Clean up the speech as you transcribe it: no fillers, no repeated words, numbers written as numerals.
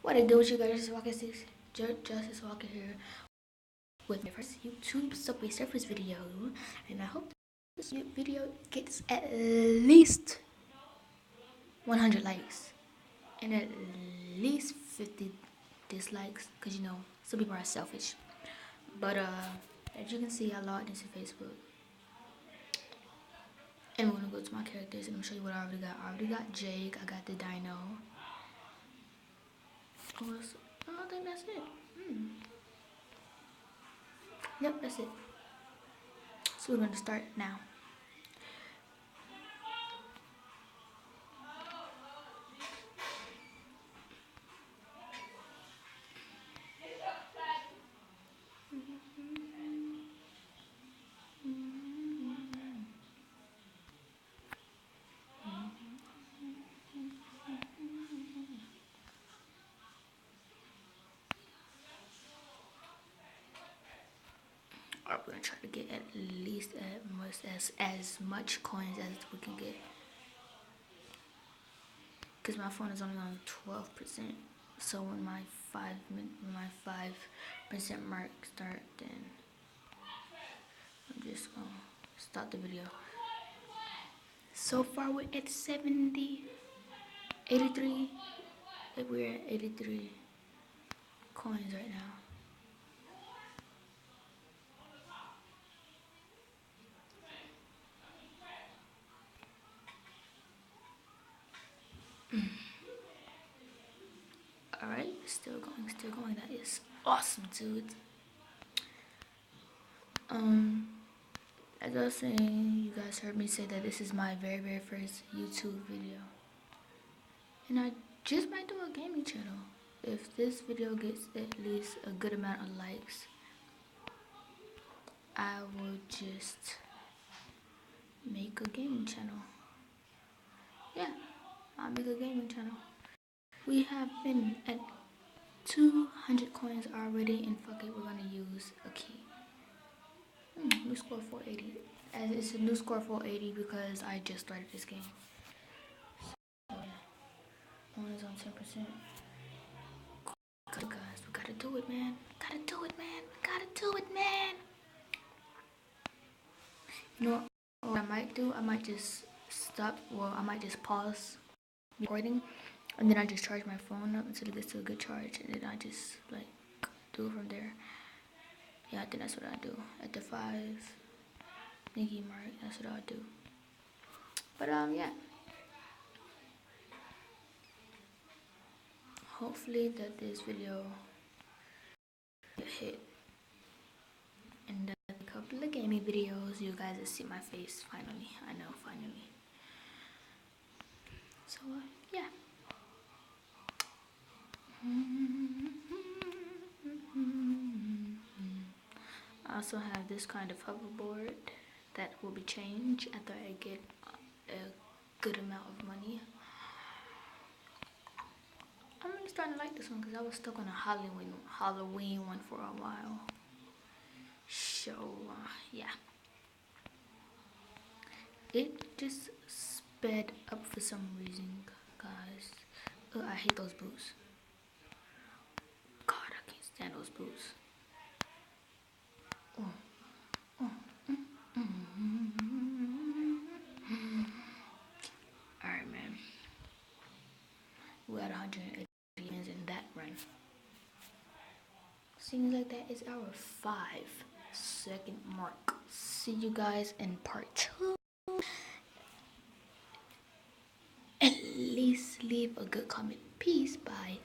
What I do with you guys, Justice Walker 6, Justice Walker here with my first YouTube Subway Surfers video, and I hope this video gets at least 100 likes and at least 50 dislikes, because you know, some people are selfish. But as you can see, I logged into Facebook, and we're gonna go to my characters and I'm gonna show you what I already got. I already got Jake, I got the Dino. I think that's it. Yep, that's it. So we're gonna start now. Alright, we're gonna try to get at least as much coins as we can get. Cause my phone is only on 12%. So when my 5% mark start, then I'm just gonna stop the video. So far we're at 70, 83. We're at 83 coins right now. Alright, still going. That is awesome, dude. As I was saying, you guys heard me say that this is my very first YouTube video. And I just might do a gaming channel. If this video gets at least a good amount of likes, I will just make a gaming channel. Yeah, I'll make a gaming channel. We have been at 200 coins already, and fuck it, we're gonna use a key. New score 480. As it's a new score 480 because I just started this game. So yeah, one is on 10%. Guys, we gotta do it, man. Gotta do it, man. You know what I might do? I might just stop. Well, I might just pause recording, and then I just charge my phone up until it gets to a good charge, and then I just like do it from there. Yeah, I think that's what I do. At the 5 thingy mark, that's what I'll do. But yeah. Hopefully that this video hit. And a couple of gaming videos, you guys will see my face finally. I know, finally. So yeah. I also have this kind of hoverboard that will be changed after I get a good amount of money. I'm really starting to like this one because I was stuck on a Halloween one for a while. So yeah, it just sped up for some reason, guys. I hate those boots. God, I can't stand those boots. Alright, man. We got 180 wins in that run. Seems like that is our 5-second mark. See you guys in part 2. At least leave a good comment. Peace. Bye.